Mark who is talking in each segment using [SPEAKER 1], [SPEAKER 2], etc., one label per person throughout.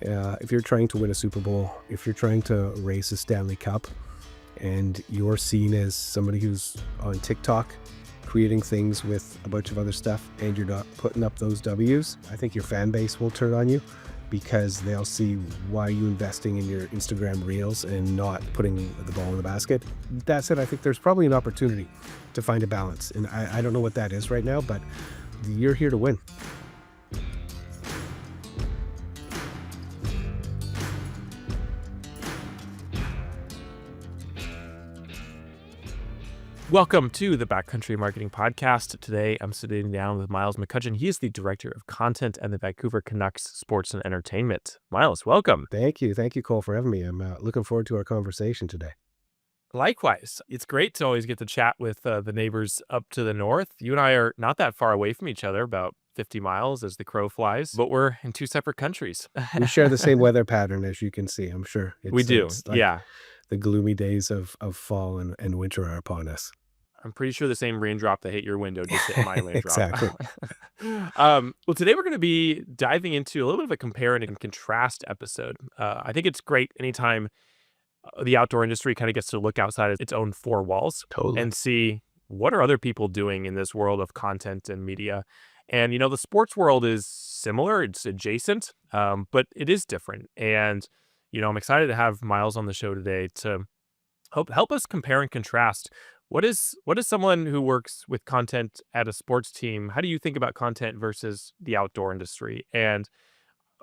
[SPEAKER 1] If you're trying to win a Super Bowl, if you're trying to race a Stanley Cup, and you're seen as somebody who's on TikTok creating things with a bunch of other stuff, and you're not putting up those W's, I think your fan base will turn on you because they'll see why you investing in your Instagram reels and not putting the ball in the basket. That said, I think there's probably an opportunity to find a balance. And I don't know what that is right now, but you're here to win.
[SPEAKER 2] Welcome to the Backcountry Marketing Podcast. Today, I'm sitting down with Myles McCutcheon. He is the Director of Content and the Vancouver Canucks Sports and Entertainment. Myles, welcome.
[SPEAKER 1] Thank you. Thank you, Cole, for having me. I'm looking forward to our conversation today.
[SPEAKER 2] Likewise. It's great to always get to chat with the neighbors up to the north. You and I are not that far away from each other, about 50 miles as the crow flies, but we're in two separate countries.
[SPEAKER 1] We share the same weather pattern, as you can see, I'm sure.
[SPEAKER 2] We do,
[SPEAKER 1] it's like
[SPEAKER 2] yeah.
[SPEAKER 1] The gloomy days of fall and winter are upon us.
[SPEAKER 2] I'm pretty sure the same raindrop that hit your window just hit my raindrop.
[SPEAKER 1] Exactly.
[SPEAKER 2] Well, today we're going to be diving into a little bit of a compare and contrast episode. I think it's great anytime the outdoor industry kind of gets to look outside of its own four walls
[SPEAKER 1] Totally.
[SPEAKER 2] and see what are other people doing in this world of content and media. And, you know, the sports world is similar, it's adjacent, but it is different. And, you know, I'm excited to have Myles on the show today to help us compare and contrast. What is someone who works with content at a sports team? How do you think about content versus the outdoor industry? And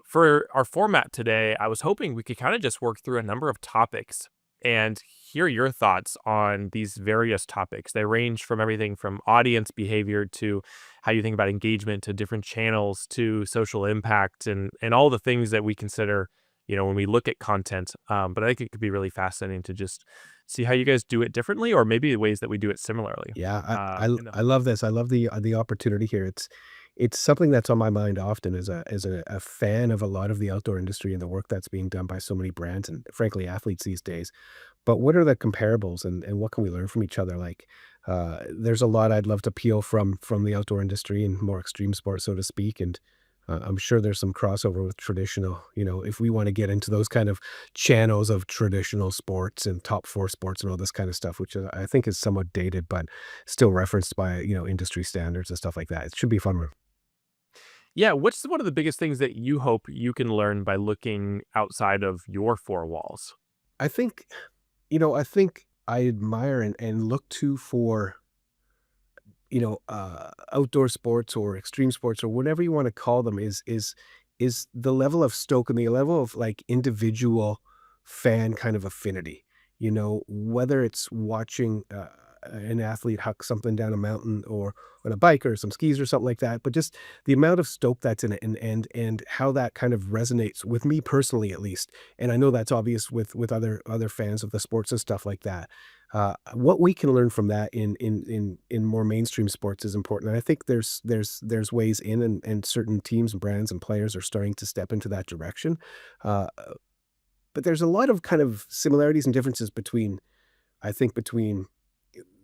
[SPEAKER 2] for our format today, I was hoping we could kind of just work through a number of topics and hear your thoughts on these various topics. They range from everything from audience behavior to how you think about engagement to different channels to social impact and all the things that we consider, you know, when we look at content. But I think it could be really fascinating to just see how you guys do it differently, or maybe the ways that we do it similarly.
[SPEAKER 1] Yeah,
[SPEAKER 2] You know,
[SPEAKER 1] I love this. I love the opportunity here. It's something that's on my mind often as a fan of a lot of the outdoor industry and the work that's being done by so many brands and frankly athletes these days. But what are the comparables and what can we learn from each other? Like, there's a lot I'd love to peel from the outdoor industry and more extreme sports, so to speak. And I'm sure there's some crossover with traditional, you know, if we want to get into those kind of channels of traditional sports and top four sports and all this kind of stuff, which I think is somewhat dated, but still referenced by, you know, industry standards and stuff like that. It should be fun.
[SPEAKER 2] yeah. What's one of the biggest things that you hope you can learn by looking outside of your four walls?
[SPEAKER 1] I think, I think I admire and look to for, outdoor sports or extreme sports or whatever you want to call them is the level of stoke and the level of like individual fan kind of affinity. Whether it's watching an athlete huck something down a mountain or on a bike or some skis or something like that, but just the amount of stoke that's in it and how that kind of resonates with me personally, at least. And I know that's obvious with other fans of the sports and stuff like that. What we can learn from that in more mainstream sports is important. And I think there's ways in and certain teams and brands and players are starting to step into that direction. Uh, but there's a lot of kind of similarities and differences between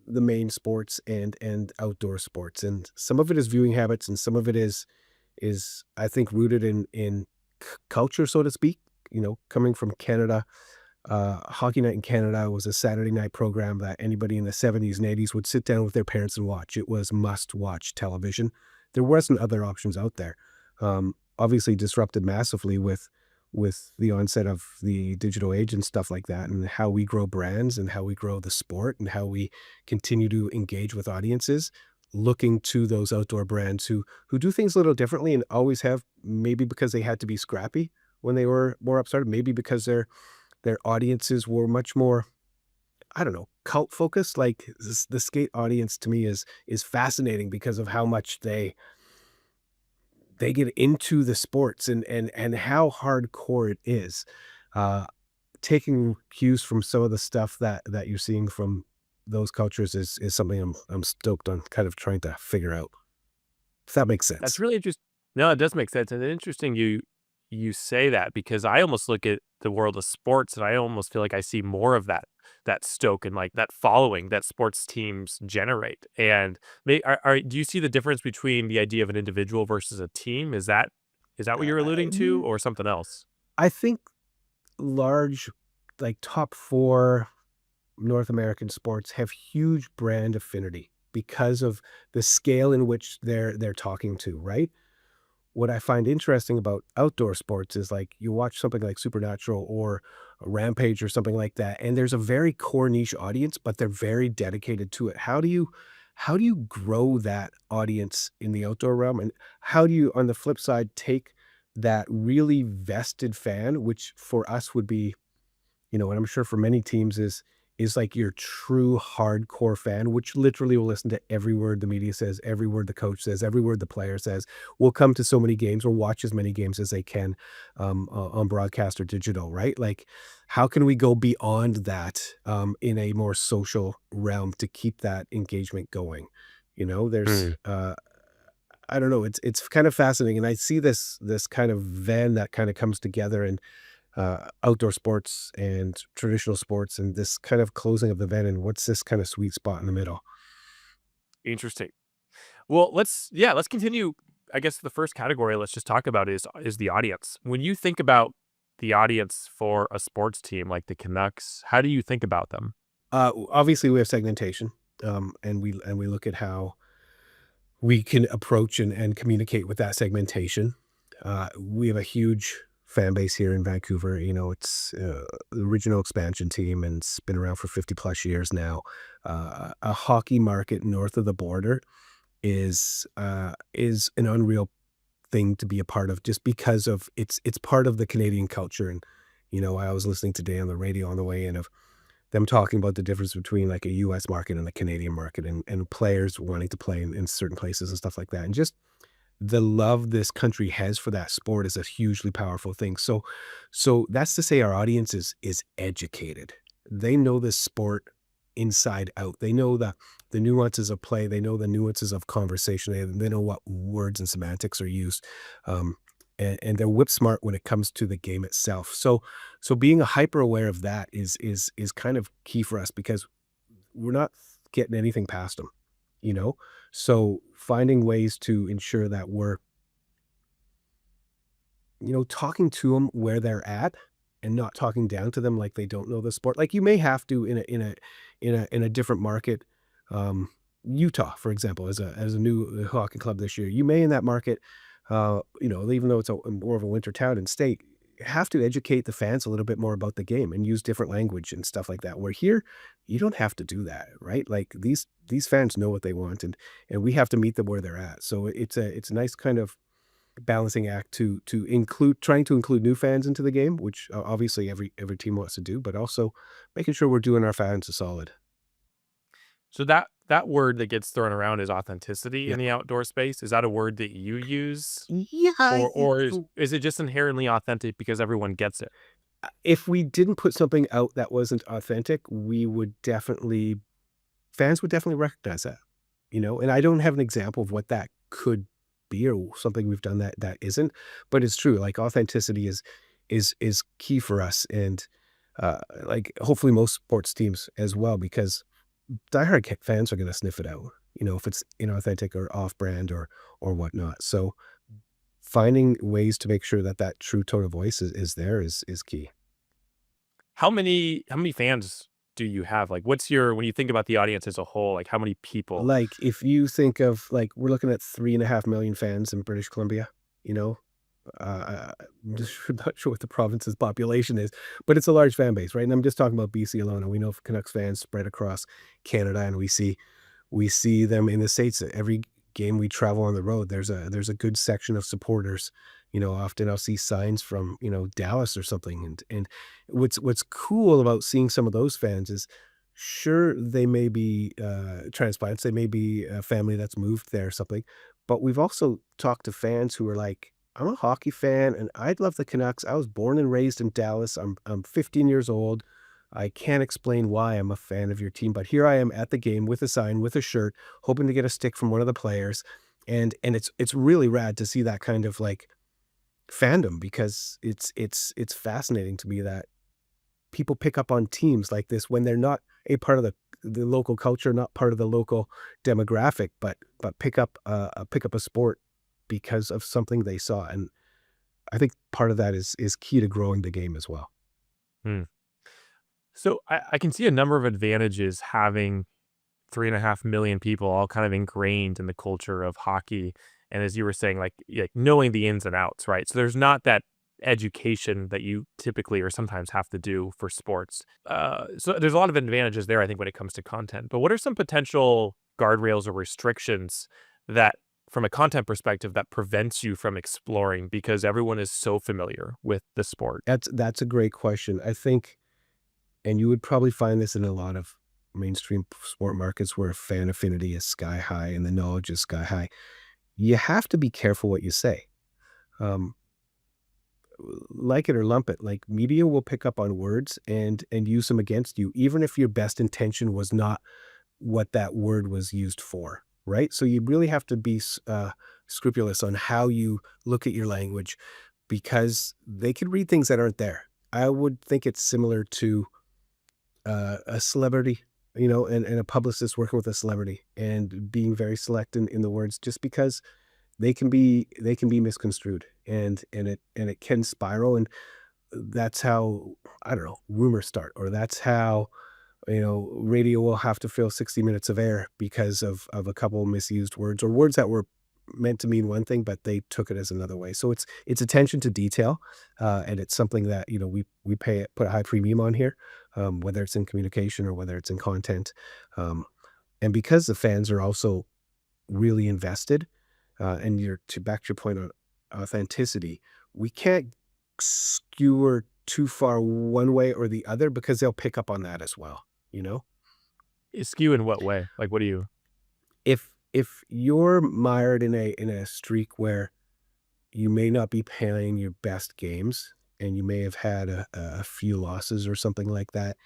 [SPEAKER 1] the main sports and outdoor sports. And some of it is viewing habits and some of it is I think rooted in culture, so to speak. Coming from Canada, Hockey Night in Canada was a Saturday night program that anybody in the 70s and 80s would sit down with their parents and watch. It was must-watch television. There wasn't other options out there. Obviously disrupted massively with the onset of the digital age and stuff like that, and how we grow brands and how we grow the sport and how we continue to engage with audiences, looking to those outdoor brands who do things a little differently and always have, maybe because they had to be scrappy when they were more upstarted, maybe because their audiences were much more, I don't know, cult focused. Like the skate audience to me is fascinating because of how much they get into the sports and how hardcore it is. Taking cues from some of the stuff that you're seeing from those cultures is something I'm stoked on kind of trying to figure out. If that makes
[SPEAKER 2] That's
[SPEAKER 1] sense.
[SPEAKER 2] really interesting. No, it does make sense. And it's interesting you say that, because I almost look at the world of sports and I almost feel like I see more of that stoke and like that following that sports teams generate. And do you see the difference between the idea of an individual versus a team? Is that what you're alluding to,
[SPEAKER 1] Uh,
[SPEAKER 2] or something else?
[SPEAKER 1] I think large, like, top 4 North American sports have huge brand affinity because of the scale in which they're talking to, right? What I find interesting about outdoor sports is, like, you watch something like Supernatural or Rampage or something like that, and there's a very core niche audience, but they're very dedicated to it. How do you grow that audience in the outdoor realm? And how do you, on the flip side, take that really vested fan, which for us would be, and I'm sure for many teams is like your true hardcore fan, which literally will listen to every word the media says, every word the coach says, every word the player says, will come to so many games or watch as many games as they can on broadcast or digital, right? Like, how can we go beyond that in a more social realm to keep that engagement going? There's I don't know, it's kind of fascinating, and I see this kind of Venn that kind of comes together, and outdoor sports and traditional sports and this kind of closing of the Venn, and what's this kind of sweet spot in the middle?
[SPEAKER 2] Interesting. Well, let's continue. I guess the first category let's just talk about is the audience. When you think about the audience for a sports team like the Canucks, how do you think about them?
[SPEAKER 1] Obviously, we have segmentation, and we look at how we can approach and communicate with that segmentation. We have a huge fan base here in Vancouver. It's the original expansion team, and it's been around for 50 plus years now. A hockey market north of the border is an unreal thing to be a part of just because of it's part of the Canadian culture. And I was listening today on the radio on the way in of them talking about the difference between like a US market and a Canadian market, and players wanting to play in certain places and stuff like that. And just the love this country has for that sport is a hugely powerful thing. So that's to say our audience is educated. They know this sport inside out. They know the nuances of play. They know the nuances of conversation. They know what words and semantics are used. And they're whip smart when it comes to the game itself. So being a hyper aware of that is kind of key for us because we're not getting anything past them, you know? So finding ways to ensure that we're, talking to them where they're at and not talking down to them like they don't know the sport. Like you may have to in a different market, Utah, for example, as a new hockey club this year. You may in that market, even though it's more of a winter town and state, have to educate the fans a little bit more about the game and use different language and stuff like that. Where here, you don't have to do that, right? Like these fans know what they want, and we have to meet them where they're at. So it's a nice kind of balancing act to include trying to include new fans into the game, which obviously every team wants to do, but also making sure we're doing our fans a solid.
[SPEAKER 2] So that word that gets thrown around is authenticity
[SPEAKER 1] Yeah.
[SPEAKER 2] in the outdoor space. Is that a word that you use?
[SPEAKER 1] Yeah,
[SPEAKER 2] Or is it just inherently authentic because everyone gets it?
[SPEAKER 1] if we didn't put something out that wasn't authentic, we would definitely fans would definitely recognize that, and I don't have an example of what that could be or something we've done that isn't, but it's true, like, authenticity is key for us, and, like, hopefully most sports teams as well, because diehard fans are gonna sniff it out, if it's inauthentic or off-brand or whatnot, so finding ways to make sure that that true tone of voice is there is key.
[SPEAKER 2] How many fans do you have? Like, what's your when you think about the audience as a whole, like, how many people?
[SPEAKER 1] Like, if you think of, like, we're looking at 3.5 million fans in British Columbia, you know? I'm just not sure what the province's population is, but it's a large fan base, right? And I'm just talking about BC alone, and we know Canucks fans spread across Canada, and we see them in the States. Every game we travel on the road, there's a good section of supporters. Often I'll see signs from, Dallas or something. And what's cool about seeing some of those fans is sure they may be transplants, they may be a family that's moved there or something, but we've also talked to fans who are like, I'm a hockey fan and I love the Canucks. I was born and raised in Dallas. I'm 15 years old. I can't explain why I'm a fan of your team, but here I am at the game with a sign, with a shirt, hoping to get a stick from one of the players. And it's really rad to see that kind of like fandom because it's fascinating to me that people pick up on teams like this when they're not a part of the local culture, not part of the local demographic, but pick up a sport because of something they saw. And I think part of that is key to growing the game as well.
[SPEAKER 2] Hmm. So I can see a number of advantages having 3.5 million people all kind of ingrained in the culture of hockey. And as you were saying, like knowing the ins and outs, right? So there's not that education that you typically or sometimes have to do for sports. So there's a lot of advantages there, I think, when it comes to content. But what are some potential guardrails or restrictions that, from a content perspective, that prevents you from exploring because everyone is so familiar with the sport?
[SPEAKER 1] That's a great question. I think, and you would probably find this in a lot of mainstream sport markets where fan affinity is sky high and the knowledge is sky high. You have to be careful what you say. Um, like it or lump it, like media will pick up on words and use them against you, even if your best intention was not what that word was used for, right? So you really have to be scrupulous on how you look at your language because they could read things that aren't there. I would think it's similar to a celebrity, and a publicist working with a celebrity and being very select in the words just because they can be misconstrued and it can spiral, and that's how, I don't know, rumors start, or that's how, radio will have to fill 60 minutes of air because of a couple misused words or words that were meant to mean one thing, but they took it as another way. So it's attention to detail, and it's something that, we put a high premium on here, whether it's in communication or whether it's in content. And because the fans are also really invested, and you're to back to your point on authenticity, we can't skewer too far one way or the other because they'll pick up on that as well, you know?
[SPEAKER 2] Skew in what way? Like, what do you?
[SPEAKER 1] If you're mired in a streak where you may not be playing your best games and you may have had a few losses or something like that,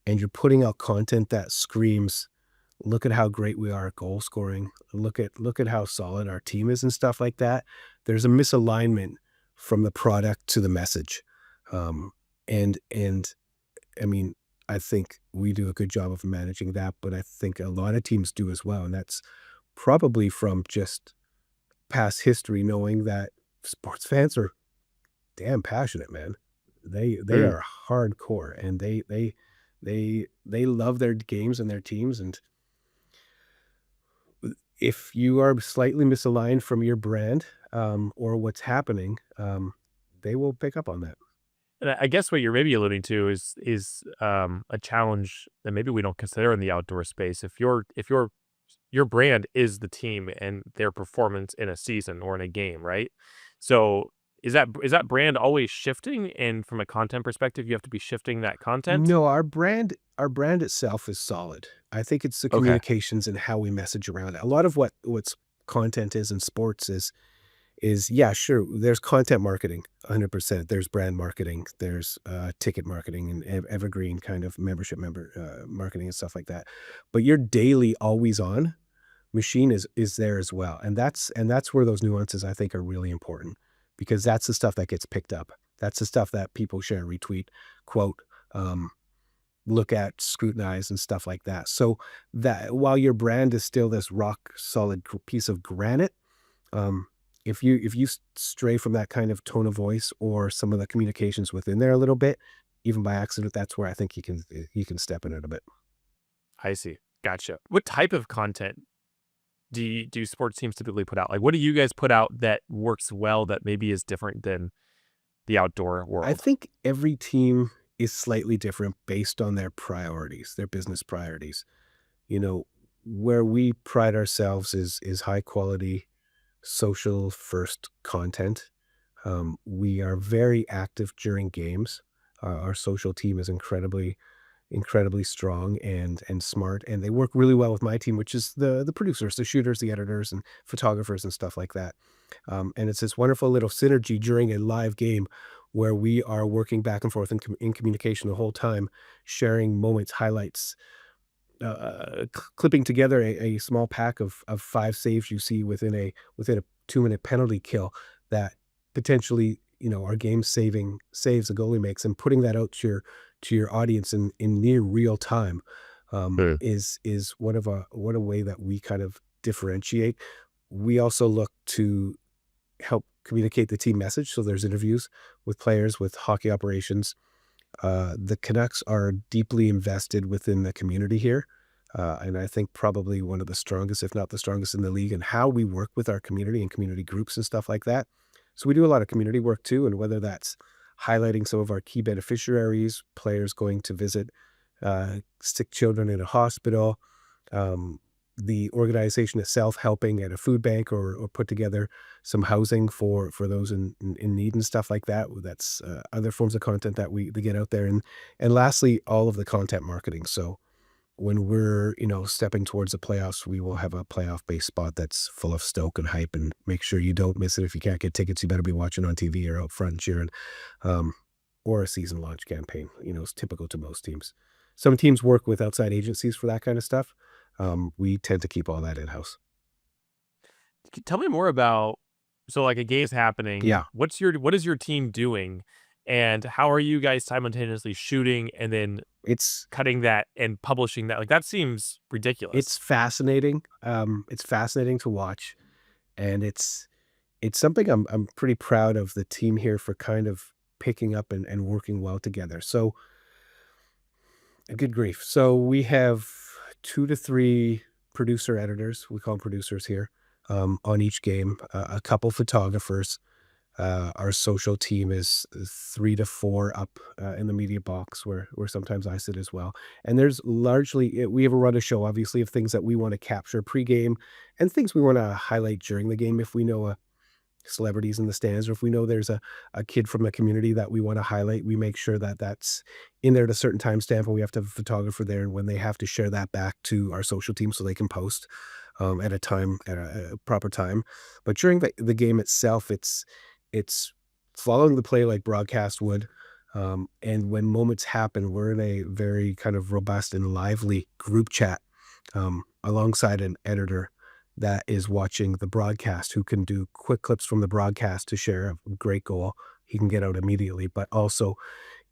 [SPEAKER 1] and you're putting out content that screams, "Look at how great we are at goal scoring. Look at how solid our team is," and stuff like that. There's a misalignment from the product to the message. And I mean, I think we do a good job of managing that, but I think a lot of teams do as well, and that's probably from just past history, knowing that sports fans are damn passionate, man. They
[SPEAKER 2] Mm.
[SPEAKER 1] are hardcore, and they love their games and their teams, and if you are slightly misaligned from your brand, or what's happening, they will pick up on that.
[SPEAKER 2] And I guess what you're maybe alluding to is a challenge that maybe we don't consider in the outdoor space. If your brand is the team and their performance in a season or in a game, right? So is that brand always shifting? And from a content perspective, you have to be shifting that content.
[SPEAKER 1] No, our brand itself is solid. I think it's the
[SPEAKER 2] Okay.
[SPEAKER 1] communications and how we message around it. A lot of what's content is in sports is yeah, sure, there's content marketing, 100%. There's brand marketing, there's, ticket marketing and evergreen kind of marketing and stuff like that. But your daily always on machine is there as well, and that's where those nuances I think are really important because that's the stuff that gets picked up. That's the stuff that people share, retweet, quote, um, look at, scrutinize, and stuff like that. So that while your brand is still this rock solid piece of granite, um, if you stray from that kind of tone of voice or some of the communications within there a little bit, even by accident, that's where I think you can step in it a bit.
[SPEAKER 2] I see. Gotcha. What type of content do sports teams typically put out? Like, what do you guys put out that works well that maybe is different than the outdoor
[SPEAKER 1] I
[SPEAKER 2] world?
[SPEAKER 1] think every team is slightly different based on their priorities, their business priorities. You know, where we pride ourselves is high quality social first content. We are very active during games. Our social team is incredibly strong and smart, and they work really well with my team, which is the producers, the shooters, the editors, and photographers and stuff like that. And it's this wonderful little synergy during a live game where we are working back and forth in communication the whole time, sharing moments, highlights, clipping together a small pack of 5 saves you see within a 2-minute penalty kill that potentially, are game saving saves the goalie makes, and putting that out to your audience in near real time,
[SPEAKER 2] Hmm.
[SPEAKER 1] is what a way that we kind of differentiate. We also look to help communicate the team message. So there's interviews with players, with hockey operations. The Canucks are deeply invested within the community here. And I think probably one of the strongest, if not the strongest in the league, and how we work with our community and community groups and stuff like that. So we do a lot of community work too. And whether that's highlighting some of our key beneficiaries, players going to visit sick children in a hospital, um, the organization itself helping at a food bank, or put together some housing for those in need and stuff like that. That's other forms of content that we get out there. And lastly, all of the content marketing. So when we're, stepping towards the playoffs, we will have a playoff-based spot that's full of stoke and hype, and make sure you don't miss it. If you can't get tickets, you better be watching on TV or out front cheering. Um, or a season launch campaign, is typical to most teams. Some teams work with outside agencies for that kind of stuff. We tend to keep all that in-house.
[SPEAKER 2] Tell me more about, so like a game's happening.
[SPEAKER 1] Yeah,
[SPEAKER 2] What is your team doing, and how are you guys simultaneously shooting and then
[SPEAKER 1] it's
[SPEAKER 2] cutting that and publishing that? Like that seems
[SPEAKER 1] it's
[SPEAKER 2] ridiculous.
[SPEAKER 1] fascinating. It's fascinating to watch, and it's something I'm pretty proud of the team here for kind of picking up and working well together. So, good grief. So we have 2 to 3 producer editors, we call them producers here, on each game, a couple photographers. Our social team is 3 to 4 up, in the media box where sometimes I sit as well. And there's largely we have a run a show, obviously, of things that we wanna capture pregame and things we wanna highlight during the game. If we know celebrities in the stands, or if we know there's a kid from the community that we want to highlight, we make sure that that's in there at a certain timestamp, and we have to have a photographer there, and when they have to share that back to our social team so they can post at a proper time. But during the game itself, it's following the play like broadcast would. And when moments happen, we're in a very kind of robust and lively group chat, alongside an editor that is watching the broadcast, who can do quick clips from the broadcast to share a great goal he can get out immediately. But also,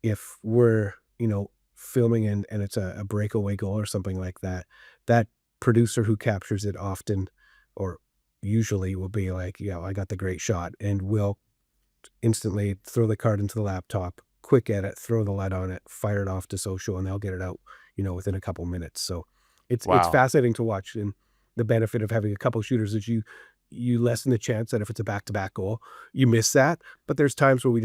[SPEAKER 1] if we're, filming and it's a breakaway goal or something like that, that producer who captures it often, or usually, will be like, "Yeah, I got the great shot," and will instantly throw the card into the laptop, quick edit, throw the lead on it, fire it off to social, and they'll get it out, within a couple minutes. So it's
[SPEAKER 2] Wow.
[SPEAKER 1] fascinating to watch, and the benefit of having a couple shooters is you lessen the chance that if it's a back-to-back goal, you miss that. But there's times where we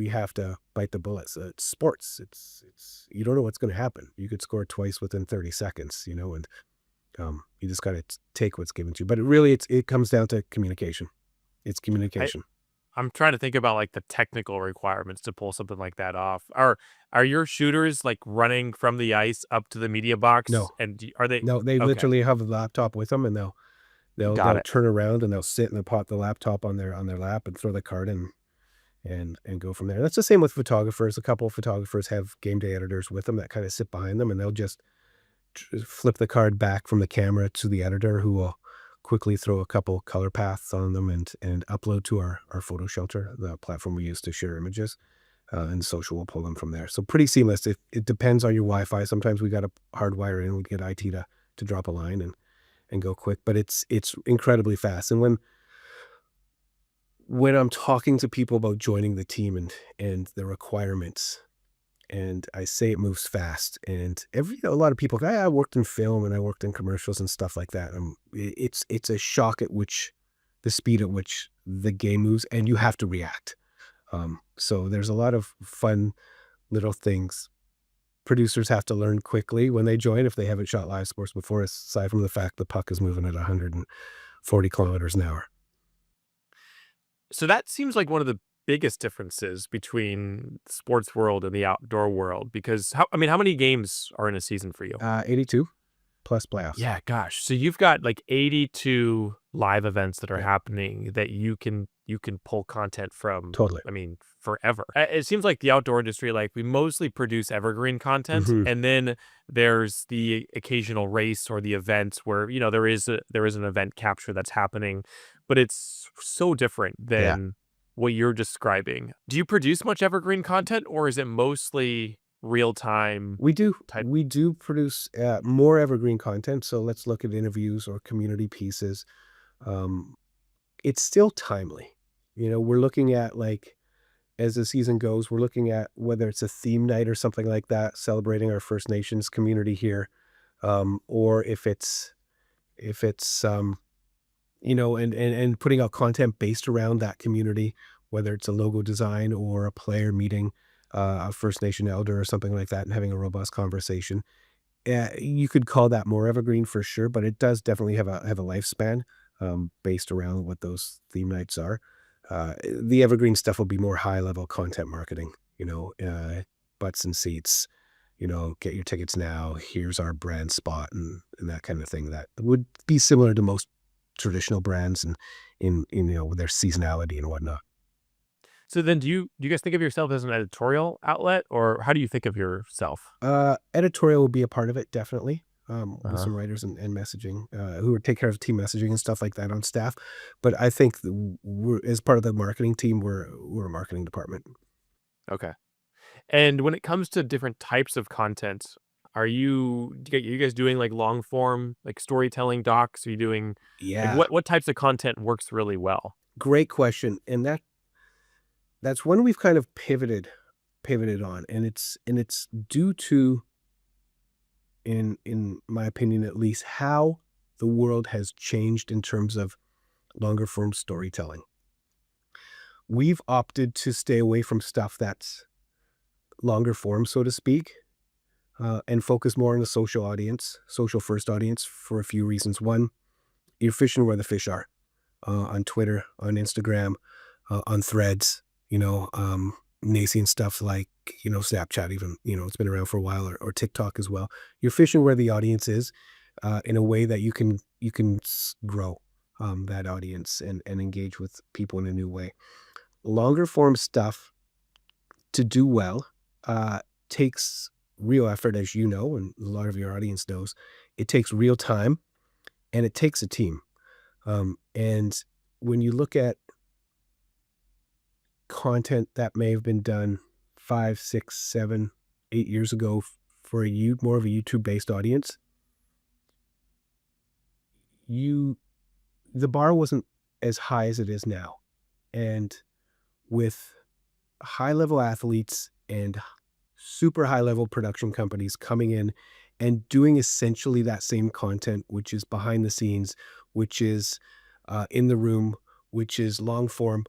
[SPEAKER 1] have to bite the bullet. So it's sports. It's you don't know what's going to happen. You could score twice within 30 seconds, and you just got to take what's given to you. But it comes down to communication. It's
[SPEAKER 2] I
[SPEAKER 1] communication.
[SPEAKER 2] I'm trying to think about like the technical requirements to pull something like that off. Are your shooters like running from the ice up to the media box,
[SPEAKER 1] No,
[SPEAKER 2] and are they
[SPEAKER 1] no, they
[SPEAKER 2] okay?
[SPEAKER 1] literally have the laptop with them, and
[SPEAKER 2] Got
[SPEAKER 1] they'll
[SPEAKER 2] it.
[SPEAKER 1] turn around, and they'll sit and pop the laptop on their lap and throw the card in, and go from there. That's the same with photographers. A couple of photographers have game day editors with them that kind of sit behind them, and they'll just flip the card back from the camera to the editor, who will quickly throw a couple color paths on them and upload to our photo shelter, the platform we use to share images. And social will pull them from there. So pretty seamless. It depends on your Wi-Fi. Sometimes we got to hardwire in. We get IT to drop a line and go quick, but it's incredibly fast. And when I'm talking to people about joining the team and the requirements, and I say it moves fast, and a lot of people go, I worked in film and I worked in commercials and stuff like that. It's a shock at which the speed at which the game moves, and you have to react. So there's a lot of fun little things producers have to learn quickly when they join, if they haven't shot live sports before, aside from the fact the puck is moving at 140 kilometers an hour.
[SPEAKER 2] So that seems like one of the biggest differences between the sports world and the outdoor world, because how many games are in a season for you?
[SPEAKER 1] 82 plus playoffs.
[SPEAKER 2] Yeah, gosh. So you've got like 82 live events that are
[SPEAKER 1] Yeah,
[SPEAKER 2] happening that you can pull content from,
[SPEAKER 1] totally.
[SPEAKER 2] I mean, forever. It seems like the outdoor industry, like we mostly produce evergreen content,
[SPEAKER 1] Mhm.
[SPEAKER 2] and then there's the occasional race or the event where, there is an event capture that's happening, but it's so different
[SPEAKER 1] Yeah.
[SPEAKER 2] than what you're describing. Do you produce much evergreen content, or is it mostly real time
[SPEAKER 1] We do
[SPEAKER 2] type?
[SPEAKER 1] we do produce, more evergreen content, so let's look at interviews or community pieces. Um, it's still timely. We're looking at, like, as the season goes, we're looking at whether it's a theme night or something like that, celebrating our First Nations community here, or if it's and putting out content based around that community, whether it's a logo design or a player meeting a First Nation elder or something like that, and having a robust conversation. You could call that more evergreen for sure, but it does definitely have a lifespan, based around what those theme nights are. The evergreen stuff will be more high level content marketing, butts and seats, get your tickets now. Here's our brand spot and that kind of thing. That would be similar to most traditional brands and with their seasonality and whatnot.
[SPEAKER 2] So then do you guys think of yourself as an editorial outlet, or how do you think of yourself?
[SPEAKER 1] Editorial will be a part of it, definitely, with
[SPEAKER 2] Uh-huh.
[SPEAKER 1] some writers and messaging, who would take care of team messaging and stuff like that on staff. But I think we're as part of the marketing team, we're a marketing department.
[SPEAKER 2] Okay. And when it comes to different types of content, are you guys doing like long form, like storytelling docs? Are you doing like
[SPEAKER 1] Yeah,
[SPEAKER 2] what types of content works really well?
[SPEAKER 1] great question, and that's one we've kind of pivoted on, and it's due to, in my opinion at least, how the world has changed in terms of longer form storytelling. We've opted to stay away from stuff that's longer form, so to speak, and focus more on the social audience, social first audience for a few reasons. One, you're fishing where the fish are, on Twitter, on Instagram, on threads, nascent stuff like, Snapchat, even, it's been around for a while, or TikTok as well. You're fishing where the audience is, in a way that you can grow that audience and engage with people in a new way. Longer form stuff to do well, takes real effort, as you know, and a lot of your audience knows. It takes real time and it takes a team. And when you look at content that may have been done 5, 6, 7, 8 years ago for more of a YouTube based audience, you the bar wasn't as high as it is now. And with high level athletes and super high level production companies coming in and doing essentially that same content, which is behind the scenes, which is in the room, which is long form,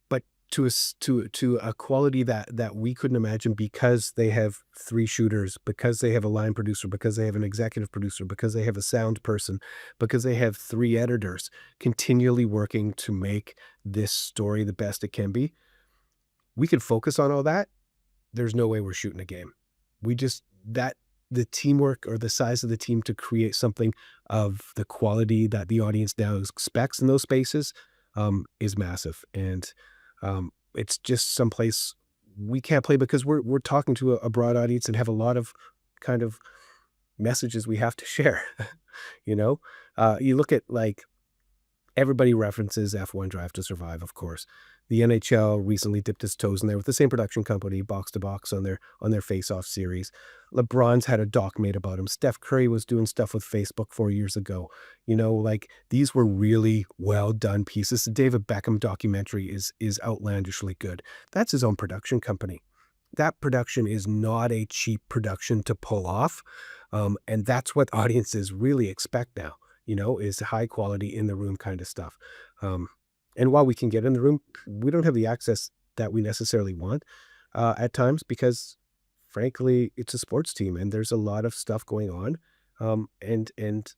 [SPEAKER 1] but to a quality that we couldn't imagine, because they have three shooters, because they have a line producer, because they have an executive producer, because they have a sound person, because they have three editors continually working to make this story the best it can be. We could focus on all that. There's no way we're shooting a game. We just that the teamwork or the size of the team to create something of the quality that the audience now expects in those spaces, is massive. And, it's just someplace we can't play because we're talking to a broad audience and have a lot of kind of messages we have to share, you know? You look at, like, everybody references F1 Drive to Survive, of course. The NHL recently dipped its toes in there with the same production company, Box to Box, on their Face Off series. LeBron's had a doc made about him. Steph Curry was doing stuff with Facebook 4 years ago. Like, these were really well done pieces. The David Beckham documentary is outlandishly good. That's his own production company. That production is not a cheap production to pull off, and that's what audiences really expect now, is high quality in the room kind of stuff. Um, and while we can get in the room, we don't have the access that we necessarily want, at times, because frankly, it's a sports team and there's a lot of stuff going on. And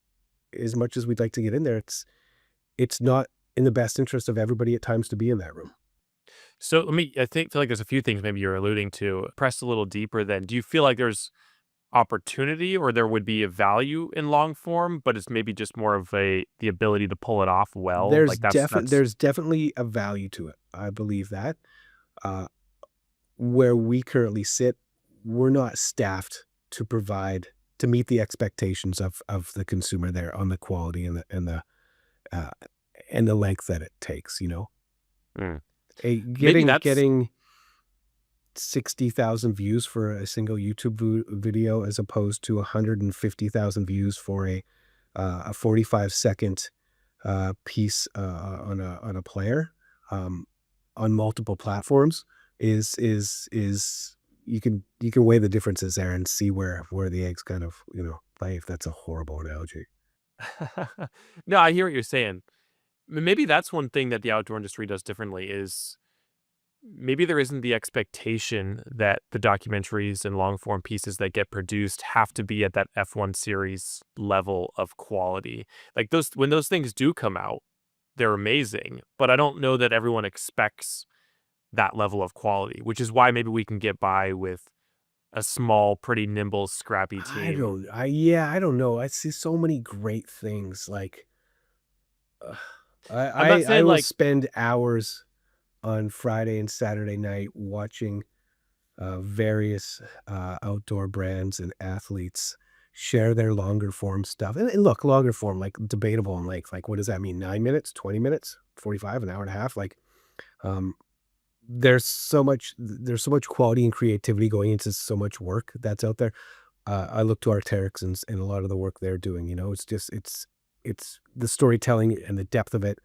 [SPEAKER 1] as much as we'd like to get in there, it's not in the best interest of everybody at times to be in that room.
[SPEAKER 2] So I feel like there's a few things maybe you're alluding to. Press a little deeper then. Do you feel like there's opportunity or there would be a value in long form, but it's maybe just more of the ability to pull it off well? Like that's
[SPEAKER 1] There's definitely a value to it. I believe that. Uh, where we currently sit, we're not staffed to provide to meet the expectations of the consumer there on the quality uh, and the length that it takes,
[SPEAKER 2] mm, maybe that's
[SPEAKER 1] Getting 60,000 views for a single YouTube video as opposed to 150,000 views for a 45-second, piece on a player um, on multiple platforms is you can weigh the differences there and see where the eggs kind of lay. If that's a horrible analogy.
[SPEAKER 2] No, I hear what you're saying. Maybe that's one thing that the outdoor industry does differently is maybe there isn't the expectation that the documentaries and long form pieces that get produced have to be at that F1 series level of quality. Like those when those things do come out, they're amazing, but I don't know that everyone expects that level of quality, which is why maybe we can get by with a small, pretty nimble, scrappy team.
[SPEAKER 1] I don't know. I see so many great things. Like uh,
[SPEAKER 2] I'm not
[SPEAKER 1] I
[SPEAKER 2] saying
[SPEAKER 1] will
[SPEAKER 2] like
[SPEAKER 1] spend hours on Friday and Saturday night watching various outdoor brands and athletes share their longer form stuff. And look, longer form, like debatable in length. Like, what does that mean? 9 minutes, 20 minutes, 45, an hour and a half? Like, um, there's so much quality and creativity going into so much work that's out there. I look to Arc'teryx and a lot of the work they're doing. It's just it's the storytelling and the depth of it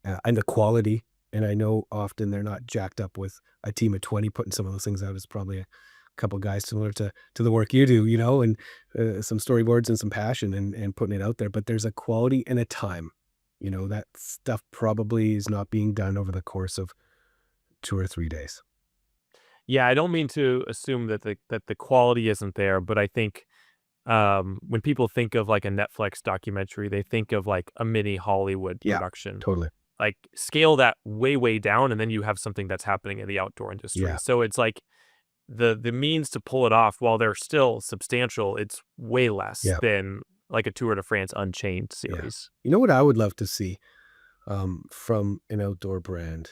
[SPEAKER 1] and the quality. And I know often they're not jacked up with a team of 20 putting some of those things out. It's probably a couple guys similar to the work you do, and some storyboards and some passion and putting it out there. But there's a quality and a time. That stuff probably is not being done over the course of 2 or 3 days.
[SPEAKER 2] yeah, I don't mean to assume that the quality isn't there, but I think when people think of like a Netflix documentary, they think of like a mini Hollywood
[SPEAKER 1] Yeah,
[SPEAKER 2] production.
[SPEAKER 1] totally.
[SPEAKER 2] Like scale that way, way down, and then you have something that's happening in the outdoor industry.
[SPEAKER 1] Yeah,
[SPEAKER 2] So it's like the means to pull it off, while they're still substantial, it's way less
[SPEAKER 1] yeah,
[SPEAKER 2] than like a Tour de France Unchained
[SPEAKER 1] yeah.
[SPEAKER 2] series.
[SPEAKER 1] You know what I would love to see from an outdoor brand?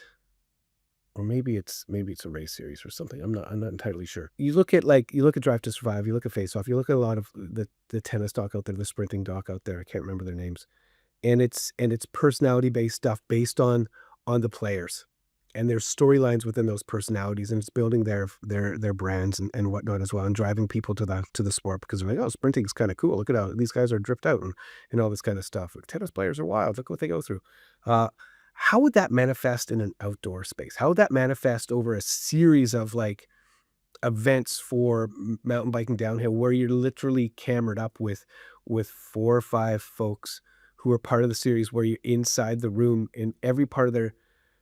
[SPEAKER 1] Or maybe it's a race series or something. I'm not entirely sure. You look at Drive to Survive, you look at Face Off, you look at a lot of the tennis doc out there, the sprinting doc out there. I can't remember their names. And it's personality based stuff based on the players. And there's storylines within those personalities, and it's building their brands and whatnot as well, and driving people to the sport because they're like, oh, sprinting is kind of cool. Look at how these guys are dripped out and all this kind of stuff. Tennis players are wild. Look what they go through. Uh, how would that manifest in an outdoor space? How would that manifest over a series of like events for mountain biking downhill where you're literally camered up with 4 or 5 folks who are part of the series where you're inside the room in every part of their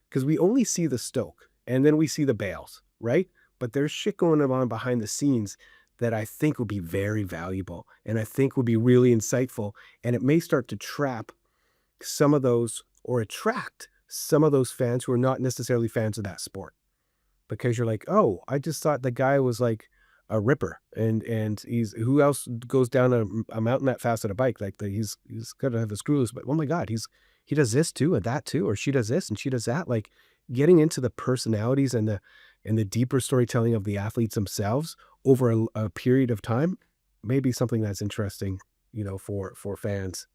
[SPEAKER 1] because we only see the stoke and then we see the bales, right? But there's shit going on behind the scenes that I think would be very valuable and I think would be really insightful. And it may start to trap some of those or attract some of those fans who are not necessarily fans of that sport because you're like, "Oh, I just thought the guy was like a ripper and he's who else goes down a mountain that fast on a bike? Like he's gotta have the screw loose, but oh my god, he does this too and that too, or she does this and she does that." Like getting into the personalities and the deeper storytelling of the athletes themselves over a period of time may be something that's interesting, for fans.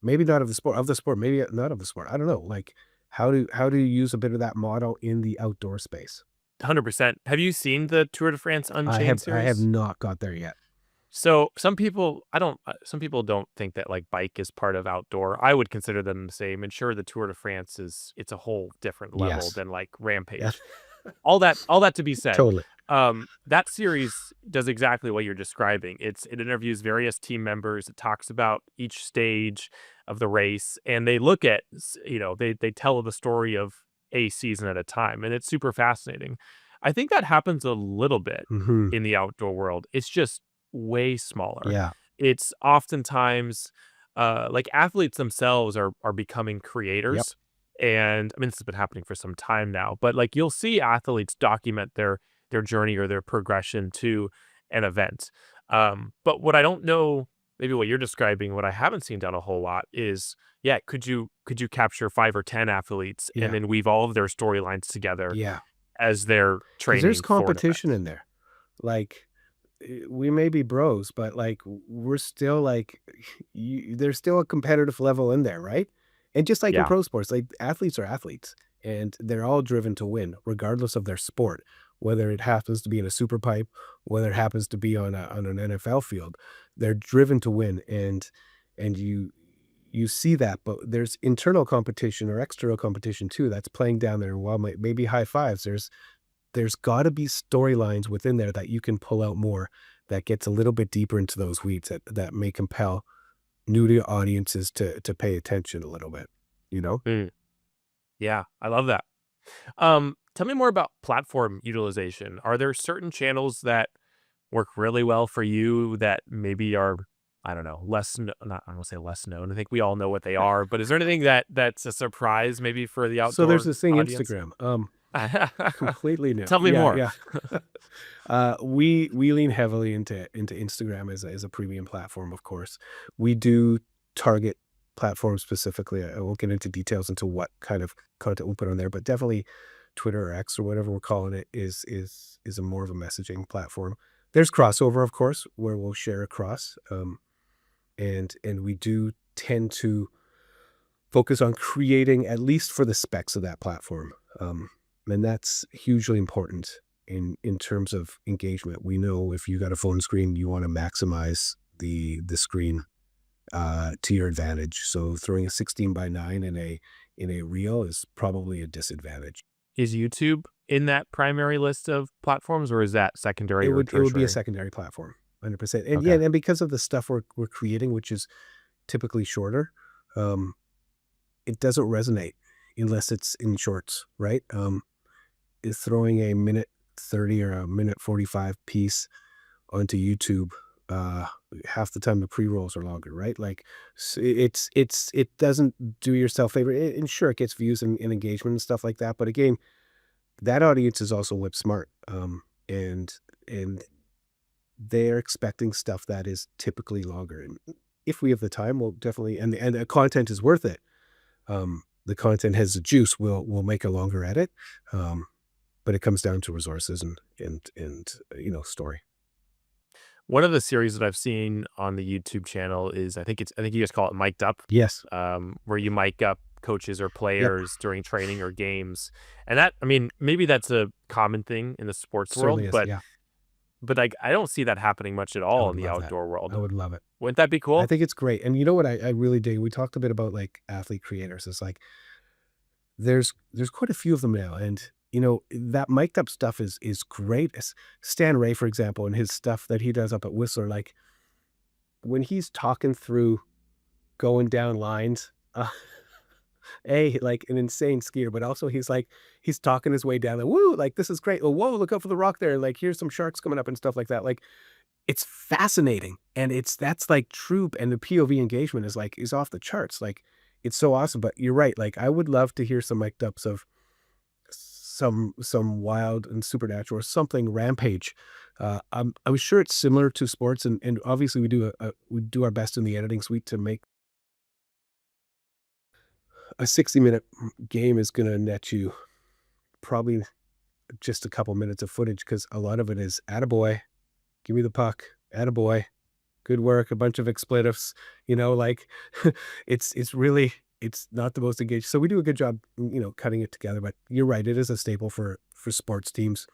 [SPEAKER 1] Maybe not of the sport, maybe not of the sport. I don't know. Like how do you use a bit of that model in the outdoor space?
[SPEAKER 2] 100%. Have you seen the Tour de France Unchained
[SPEAKER 1] I have
[SPEAKER 2] series?
[SPEAKER 1] not got there yet.
[SPEAKER 2] So some people don't think that like bike is part of outdoor. I would consider them the same. And sure, the Tour de France it's a whole different level
[SPEAKER 1] Yes.
[SPEAKER 2] than like
[SPEAKER 1] Yeah,
[SPEAKER 2] Rampage. All that to be said,
[SPEAKER 1] totally.
[SPEAKER 2] that series does exactly what you're describing. It interviews various team members. It talks about each stage of the race, and they look at they tell the story of a season at a time, and it's super fascinating. I think that happens a little bit
[SPEAKER 1] Mhm.
[SPEAKER 2] in the outdoor world. It's just way smaller.
[SPEAKER 1] Yeah.
[SPEAKER 2] It's oftentimes like athletes themselves are becoming
[SPEAKER 1] Yep.
[SPEAKER 2] creators. And I mean, this has been happening for some time now, but like you'll see athletes document their journey or their progression to an event. But what I don't know, maybe what you're describing, what I haven't seen done a whole lot is, yeah, could you capture 5 or 10 athletes and
[SPEAKER 1] Yeah.
[SPEAKER 2] then weave all of their storylines together
[SPEAKER 1] Yeah.
[SPEAKER 2] as they're
[SPEAKER 1] 'Cause there's
[SPEAKER 2] training for an
[SPEAKER 1] competition
[SPEAKER 2] event?
[SPEAKER 1] in there. Like, we may be bros, but, like, we're still, like there's still a competitive level in there, right? And just like in
[SPEAKER 2] Yeah.
[SPEAKER 1] pro sports, like, athletes are athletes, and they're all driven to win regardless of their sport, whether it happens to be in a super pipe, whether it happens to be on an NFL field. They're driven to win, and you you see that, but there's internal competition or external competition too that's playing down there. While maybe high fives, there's got to be storylines within there that you can pull out more that gets a little bit deeper into those weeds that may compel new to audiences to pay attention a little bit, you know?
[SPEAKER 2] Mm, yeah, I love that. Tell me more about platform utilization. Are there certain channels that work really well for you that maybe are, I don't know, not I don't wanna say less known. I think we all know what they are, but is there anything that's a surprise maybe for the
[SPEAKER 1] So there's
[SPEAKER 2] outdoor
[SPEAKER 1] this thing,
[SPEAKER 2] audience?
[SPEAKER 1] Instagram. Completely new.
[SPEAKER 2] Tell me
[SPEAKER 1] Yeah,
[SPEAKER 2] more.
[SPEAKER 1] yeah. We lean heavily into Instagram as a premium platform, of course. We do target platforms specifically. I won't get into details into what kind of content we put on there, but definitely Twitter or X or whatever we're calling it is a more of a messaging platform. There's crossover, of course, where we'll share across, and we do tend to focus on creating at least for the specs of that platform. And that's hugely important in terms of engagement. We know if you got a phone screen, you want to maximize the screen to your advantage. So throwing a 16 by 9 in a reel is probably a disadvantage.
[SPEAKER 2] Is YouTube in that primary list of platforms, or is that secondary or
[SPEAKER 1] It would be a
[SPEAKER 2] tertiary?
[SPEAKER 1] secondary platform, 100%. And yeah,
[SPEAKER 2] Okay.
[SPEAKER 1] and because of the stuff we're creating, which is typically shorter, um, it doesn't resonate unless it's in shorts, right? Is throwing a minute 30 or a minute 45 piece onto YouTube, uh, half the time the pre-rolls are longer, right? Like, it doesn't do yourself favor, and sure, it gets views and engagement and stuff like that, but again, that audience is also whip smart, and they're expecting stuff that is typically longer, and if we have the time, we'll definitely and the content is worth it, the content has the juice, we'll make a longer edit, um but it comes down to resources and story.
[SPEAKER 2] One of the series that I've seen on the YouTube channel is I think you guys call it mic'd up,
[SPEAKER 1] Yes.
[SPEAKER 2] where you mic up coaches or
[SPEAKER 1] Yep.
[SPEAKER 2] players during training or games. And that, I mean, maybe that's a common thing in the sports
[SPEAKER 1] Certainly
[SPEAKER 2] world,
[SPEAKER 1] is, yeah.
[SPEAKER 2] but like I don't see that happening much at
[SPEAKER 1] I
[SPEAKER 2] all in
[SPEAKER 1] would
[SPEAKER 2] the
[SPEAKER 1] love that.
[SPEAKER 2] outdoor
[SPEAKER 1] I
[SPEAKER 2] world.
[SPEAKER 1] would love it.
[SPEAKER 2] Wouldn't that be
[SPEAKER 1] I
[SPEAKER 2] cool?
[SPEAKER 1] think it's great, and you know what I really dig? We talked a bit about, like, athlete creators. It's like, there's quite a few of them now, and, that mic'd up stuff is great. Stan Ray, for example, and his stuff that he does up at Whistler, like, when he's talking through going down lines, like, an insane skier, but also he's talking his way down, and, "Woo, like, this is great. Oh, whoa, look out for the rock there, like, here's some sharks coming up," and stuff like that, like, it's fascinating, and that's, like, true, and the POV engagement is off the charts, like, it's so awesome, but you're right, like, I would love to hear some mic'd ups of some wild and supernatural or something rampage. I'm sure it's similar to sports, and obviously we do our best in the editing suite to make a 60-minute game is gonna net you probably just a couple minutes of footage because a lot of it is "Attaboy, give me the puck, attaboy, good work," a bunch of expletives, like, it's really it's not the most engaged, so we do a good job, cutting it together, but you're right, it is a staple for sports teams.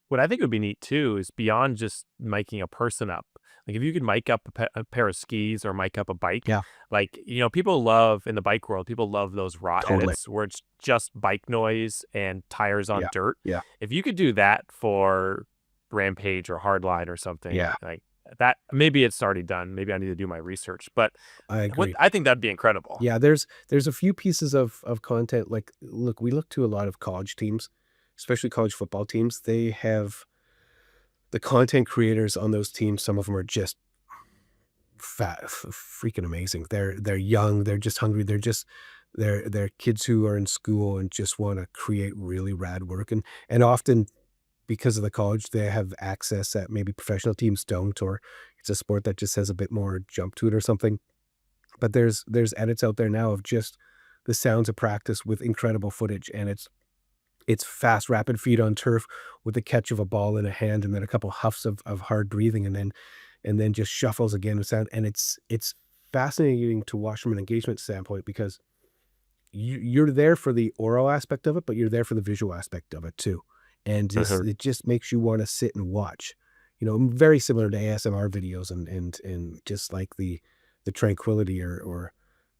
[SPEAKER 2] What I think would be neat too is beyond just miking a person up. Like if you could mic up a pair of skis or mic up a bike,
[SPEAKER 1] Yeah,
[SPEAKER 2] like people love in the bike world, people love those raw
[SPEAKER 1] totally.
[SPEAKER 2] edits where it's just bike noise and tires on
[SPEAKER 1] Yeah,
[SPEAKER 2] dirt.
[SPEAKER 1] yeah,
[SPEAKER 2] If you could do that for Rampage or Hardline or something
[SPEAKER 1] yeah,
[SPEAKER 2] like that, maybe it's already done. Maybe I need to do my research, but
[SPEAKER 1] I
[SPEAKER 2] what
[SPEAKER 1] agree.
[SPEAKER 2] I think that'd be incredible.
[SPEAKER 1] Yeah, there's a few pieces of content, like, look, we look to a lot of college teams, especially college football teams. They have the content creators on those teams, some of them are just freaking amazing. They're young, they're just hungry, they're kids who are in school and just wanna create really rad work, and often because of the college, they have access that maybe professional teams don't, or it's a sport that just has a bit more jump to it or something. But there's edits out there now of just the sounds of practice with incredible footage, and it's fast, rapid feet on turf with the catch of a ball in a hand, and then a couple huffs of hard breathing, and then just shuffles again with sound, and it's fascinating to watch from an engagement standpoint because you're there for the oral aspect of it, but you're there for the visual aspect of it too, and it just makes you wanna sit and watch. Very similar to ASMR videos and just like the tranquility or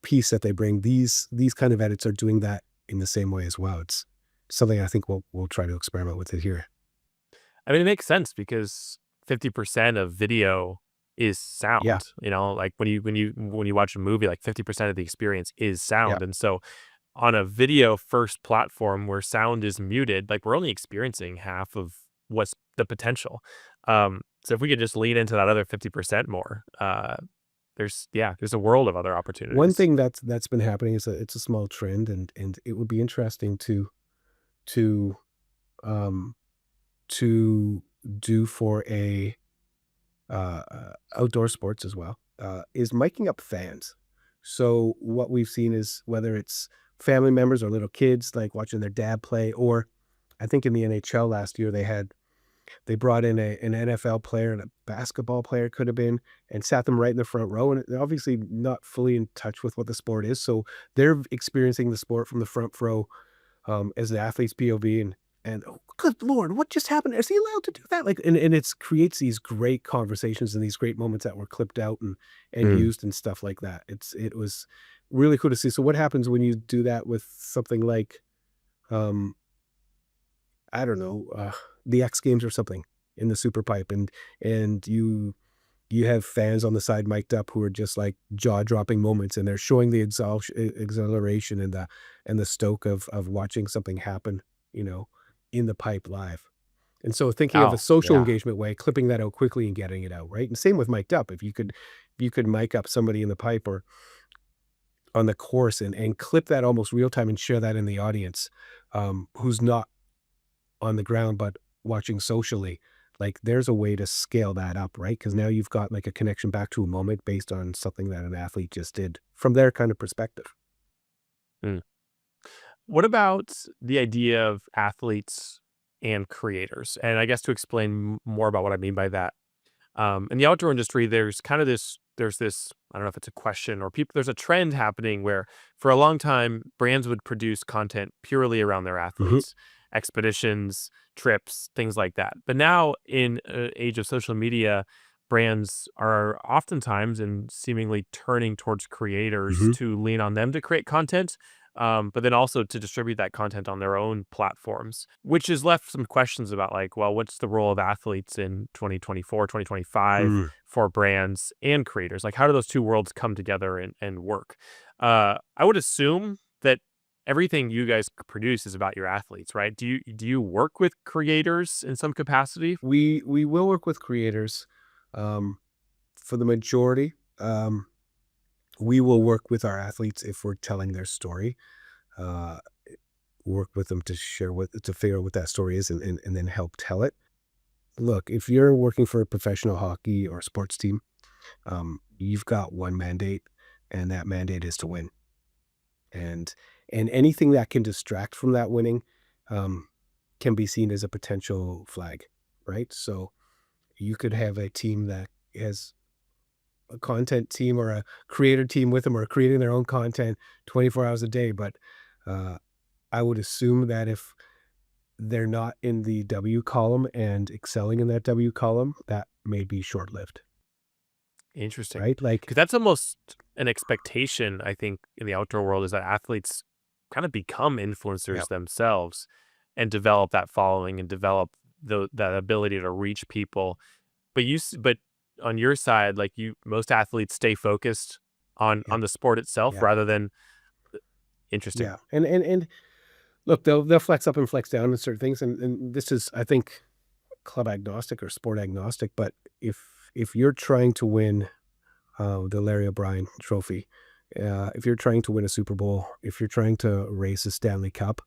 [SPEAKER 1] piece that they bring. These kind of edits are doing that in the same way as well. It's something I think we'll try to experiment with it here.
[SPEAKER 2] I mean, it makes sense because 50% of video is
[SPEAKER 1] Yeah,
[SPEAKER 2] sound, like when you watch a movie, like 50% of the experience is
[SPEAKER 1] yeah.
[SPEAKER 2] sound. And so on a video first platform where sound is muted, like we're only experiencing half of what's the potential. So if we could just lean into that other 50% more, there's a world of other
[SPEAKER 1] One
[SPEAKER 2] opportunities.
[SPEAKER 1] thing that's been happening is it's a small trend, and it would be interesting to um to do for a outdoor sports as well, is miking up fans. So what we've seen is whether it's family members or little kids like watching their dad play, or I think in the NHL last year they brought in an NFL player and a basketball player could have been, and sat them right in the front row, and they're obviously not fully in touch with what the sport is, so they're experiencing the sport from the front row, as an athlete's POV, and oh, good lord, what just happened? Is he allowed to do that? Like, and it's creates these great conversations and these great moments that were clipped out and
[SPEAKER 2] Mm.
[SPEAKER 1] used and stuff like that. It was really cool to see. So what happens when you do that with something like, um, I don't know, the X Games or something in the Super Pipe, and you have fans on the side mic'd up who are just like jaw-dropping moments, and they're showing the exhilaration and the stoke of watching something happen, you know, in the pipe live. And so thinking of a
[SPEAKER 2] Oh,
[SPEAKER 1] social
[SPEAKER 2] yeah.
[SPEAKER 1] engagement way, clipping that out quickly and getting it out, right? And same with mic'd up. If you could mic up somebody in the pipe or on the course and clip that almost real time and share that in the audience, who's not on the ground, but watching socially, like, there's a way to scale that up, right? Because now you've got, like, a connection back to a moment based on something that an athlete just did from their kind of perspective.
[SPEAKER 2] Mm. What about the idea of athletes and creators? And I guess to explain more about what I mean by that, in the outdoor industry, there's this, I don't know if it's a question or people, there's a trend happening where for a long time, brands would produce content purely around their
[SPEAKER 1] Mhm,
[SPEAKER 2] athletes, expeditions, trips, things like that. But now in age of social media, brands are oftentimes and seemingly turning towards creators
[SPEAKER 1] mhm,
[SPEAKER 2] to lean on them to create content. But then also to distribute that content on their own platforms, which has left some questions about like, well, what's the role of athletes in 2024, 2025
[SPEAKER 1] mm.
[SPEAKER 2] for brands and creators? Like, how do those two worlds come together and work? I would assume that everything you guys produce is about your athletes, right? Do you work with creators in some capacity?
[SPEAKER 1] We will work with creators, um, for the majority, we will work with our athletes if we're telling their story, uh, work with them to share what to figure out what that story is and then help tell it. Look, if you're working for a professional hockey or sports team, you've got one mandate, and that mandate is to win. And and anything that can distract from that winning, um, can be seen as a potential flag, right? So you could have a team that has a content team or a creator team with them or creating their own content 24 hours a day, but uh, I would assume that if they're not in the W column and excelling in that W column, that may be short lived,
[SPEAKER 2] Interesting,
[SPEAKER 1] right? Like,
[SPEAKER 2] because that's almost an expectation, I think, in the outdoor world is that athletes kind of become
[SPEAKER 1] yeah,
[SPEAKER 2] influencers themselves and develop that following and develop that ability to reach people. But on your side, like most athletes stay focused on
[SPEAKER 1] yeah,
[SPEAKER 2] on the sport itself
[SPEAKER 1] yeah,
[SPEAKER 2] rather than interesting.
[SPEAKER 1] yeah. And look, they'll flex up and flex down in certain things, and this is, I think, club agnostic or sport agnostic. But if if you're trying to win the Larry O'Brien Trophy, if you're trying to win a Super Bowl, if you're trying to race a Stanley Cup,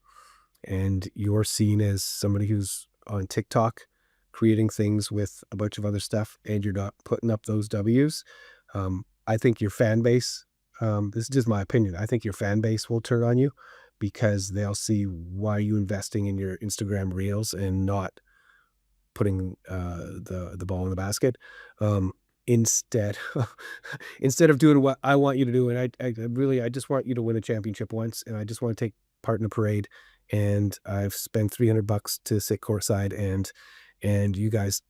[SPEAKER 1] and you're seen as somebody who's on TikTok creating things with a bunch of other stuff, and you're not putting up those W's, I think your fan base, this is just my opinion, I think your fan base will turn on you because they'll see why are you investing in your Instagram reels and not putting the ball in the basket, instead instead of doing what I want you to do. And I really I just want you to win a championship once, and I just want to take part in a parade. And I've spent $300 to sit courtside, and you guys,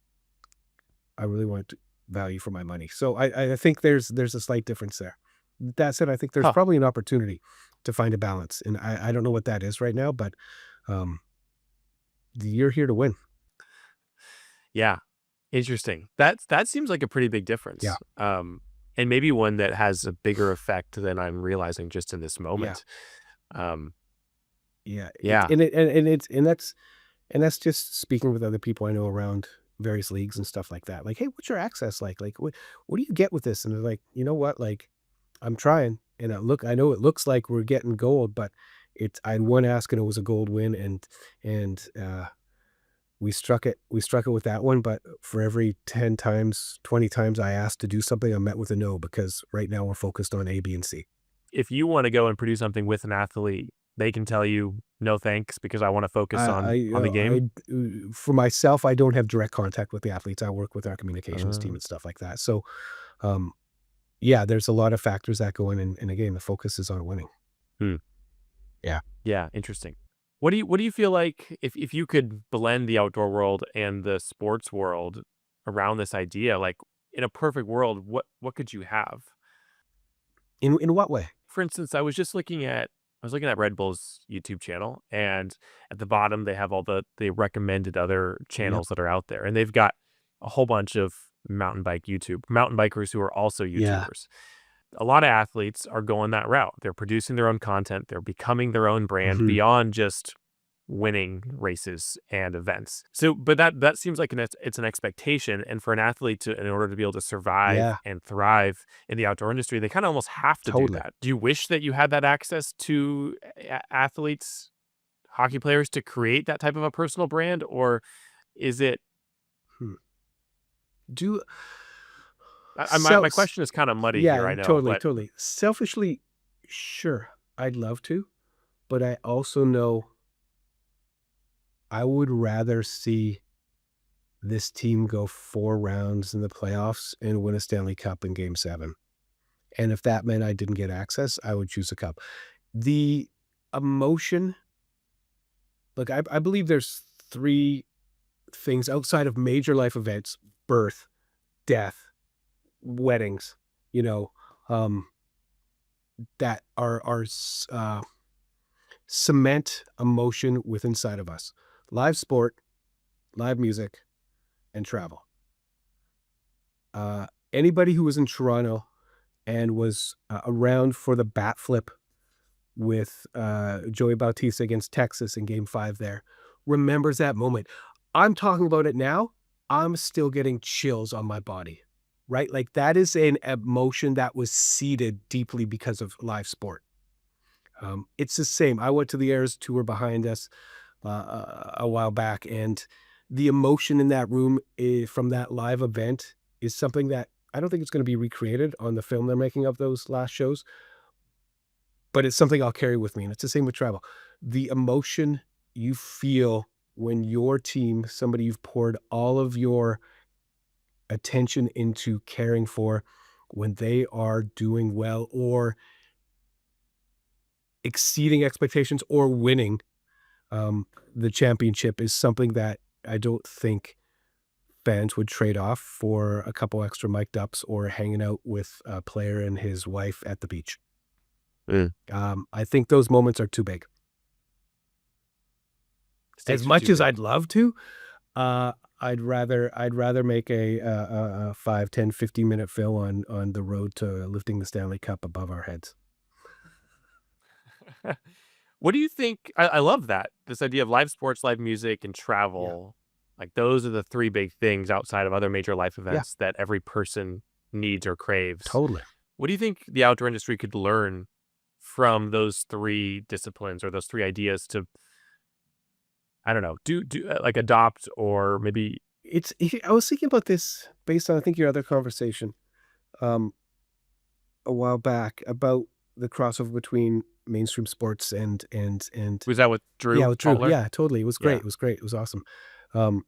[SPEAKER 1] I really want value for my money. So I think there's a slight difference there. That said, I think there's
[SPEAKER 2] Huh.
[SPEAKER 1] probably an opportunity to find a balance, and I don't know what that is right now, but, um, you're here to win.
[SPEAKER 2] Yeah. Interesting. That seems like a pretty big
[SPEAKER 1] Yeah,
[SPEAKER 2] difference. And maybe one that has a bigger effect than I'm realizing just in this
[SPEAKER 1] yeah,
[SPEAKER 2] moment. Um,
[SPEAKER 1] yeah,
[SPEAKER 2] yeah.
[SPEAKER 1] and that's just speaking with other people I know around various leagues and stuff like that. Like, "Hey, what's your access like? Like, what do you get with this?" And they're like, "You know what? Like, I'm trying, and I know it looks like we're getting gold, but I had one ask and it was a gold win, and we struck it with that one, but for every 10 times, 20 times I asked to do something, I'm met with a no because right now we're focused on A, B, and C."
[SPEAKER 2] If you want to go and produce something with an athlete, they can tell you no thanks because I want to focus on the game.
[SPEAKER 1] For myself, I don't have direct contact with the athletes. I work with our communications team
[SPEAKER 2] Uh,
[SPEAKER 1] and stuff like that. So, um, yeah, there's a lot of factors that go in, and again, the focus is on winning.
[SPEAKER 2] hmm.
[SPEAKER 1] Yeah.
[SPEAKER 2] Yeah, interesting. What do you feel like if you could blend the outdoor world and the sports world around this idea, like in a perfect world, what could you have?
[SPEAKER 1] In what way?
[SPEAKER 2] For instance, I was looking at Red Bull's YouTube channel, and at the bottom they have all the recommended other
[SPEAKER 1] Yep.
[SPEAKER 2] channels that are out there, and they've got a whole bunch of mountain bikers who are also
[SPEAKER 1] Yeah.
[SPEAKER 2] YouTubers. A lot of athletes are going that route. They're producing their own content. They're becoming their own brand
[SPEAKER 1] Mhm.
[SPEAKER 2] beyond just winning races and events. So, but that seems like it's an expectation, and for an athlete to in order to be able to survive
[SPEAKER 1] Yeah,
[SPEAKER 2] and thrive in the outdoor industry, they kind of almost have to do
[SPEAKER 1] totally.
[SPEAKER 2] that. Do you wish that you had that access to athletes, hockey players, to create that type of a personal brand, or is it?
[SPEAKER 1] Hmm. Do
[SPEAKER 2] My
[SPEAKER 1] s
[SPEAKER 2] question is kind of muddy here,
[SPEAKER 1] Yeah,
[SPEAKER 2] I know,
[SPEAKER 1] totally,
[SPEAKER 2] but
[SPEAKER 1] totally. Selfishly, sure, I'd love to, but I also know I would rather see this team go 4 rounds in the playoffs and win a Stanley Cup in Game 7. And if that meant I didn't get access, I would choose a cup. The emotion look, I believe there's 3 things outside of major life events: birth, death, weddings, you know, um, that cement emotion with inside of us. Live sport, live music, and travel. Anybody who was in Toronto and was, around for the bat flip with, Joey Bautista against Texas in game 5 there, remembers that moment. I'm talking about it now, I'm still getting chills on my body, right? Like, that is an emotion that was seeded deeply because of live sport. It's the same. I went to the Eras Tour behind us, a while back, and the emotion in that room, from that live event is something that I don't think it's gonna be recreated on the film they're making of those last shows, but it's something I'll carry with me, and it's the same with travel. The emotion you feel when your team, somebody you've poured all of your attention into caring for, when they are doing well or exceeding expectations or winning, the championship is something that I don't think fans would trade off for a couple extra mic'd ups or hanging out with a player and his wife at the beach.
[SPEAKER 2] mm,
[SPEAKER 1] I think those moments are too big. As
[SPEAKER 2] stakes are
[SPEAKER 1] much
[SPEAKER 2] too
[SPEAKER 1] as
[SPEAKER 2] big.
[SPEAKER 1] I'd love to, uh, I'd rather make a 5, 10, 15-minute fill on the road to lifting the Stanley Cup above our heads.
[SPEAKER 2] What do you think? I love that this idea of live sports, live music, and
[SPEAKER 1] Yeah.
[SPEAKER 2] travel. Like those are the three big things outside of other major life
[SPEAKER 1] Yeah,
[SPEAKER 2] events that every person needs or craves.
[SPEAKER 1] totally.
[SPEAKER 2] What do you think the outdoor industry could learn from those three disciplines or those three ideas to, I don't know, do like adopt or maybe
[SPEAKER 1] I was thinking about this based on, I think, your other conversation, um, a while back about the crossover between mainstream sports and
[SPEAKER 2] was that with
[SPEAKER 1] yeah,
[SPEAKER 2] Drew
[SPEAKER 1] with Drew.
[SPEAKER 2] Butler?
[SPEAKER 1] Yeah, totally. It was great.
[SPEAKER 2] Yeah.
[SPEAKER 1] It was great. It was awesome. Um,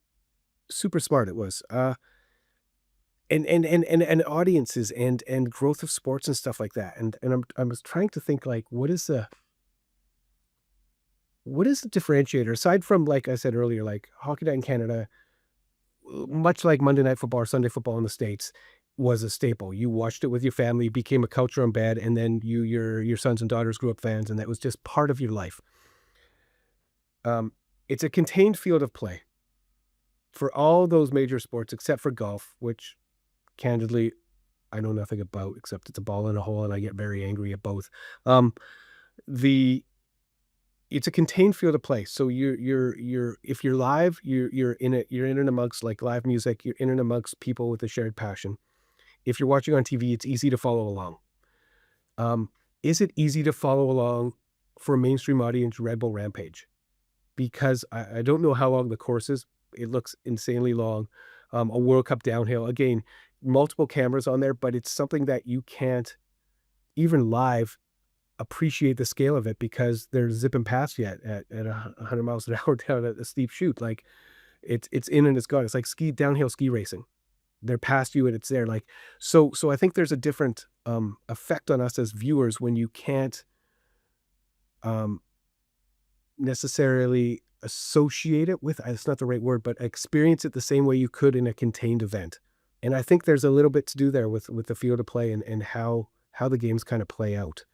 [SPEAKER 1] super smart it was. And audiences and growth of sports and stuff like that. And I was trying to think like what is the differentiator aside from, like I said earlier, like Hockey Night in Canada, much like Monday Night Football or Sunday Football in the States. was a staple. You watched it with your family, became a culture in bed, and then your sons and daughters grew up fans, and that was just part of your life. Um, it's a contained field of play for all those major sports except for golf, which candidly I know nothing about except it's a ball in a hole, and I get very angry at both. Um, the It's a contained field of play. So you're if you're live, you're in and amongst like live music, you're in and amongst people with a shared passion. If you're watching on TV, it's easy to follow along. Um, is it easy to follow along for a mainstream audience Red Bull Rampage? Because I don't know how long the course is. It looks insanely long. A World Cup downhill. Again, multiple cameras on there, but it's something that you can't even live appreciate the scale of it because they're zipping past you at 100 miles an hour down a steep chute. Like it's in and it's gone. It's like downhill ski racing. They're past you and it's there. Like so I think there's a different effect on us as viewers when you can't um necessarily associate it with, it's not the right word, but experience it the same way you could in a contained event. And I think there's a little bit to do there with the field of play and how the games kind of play out.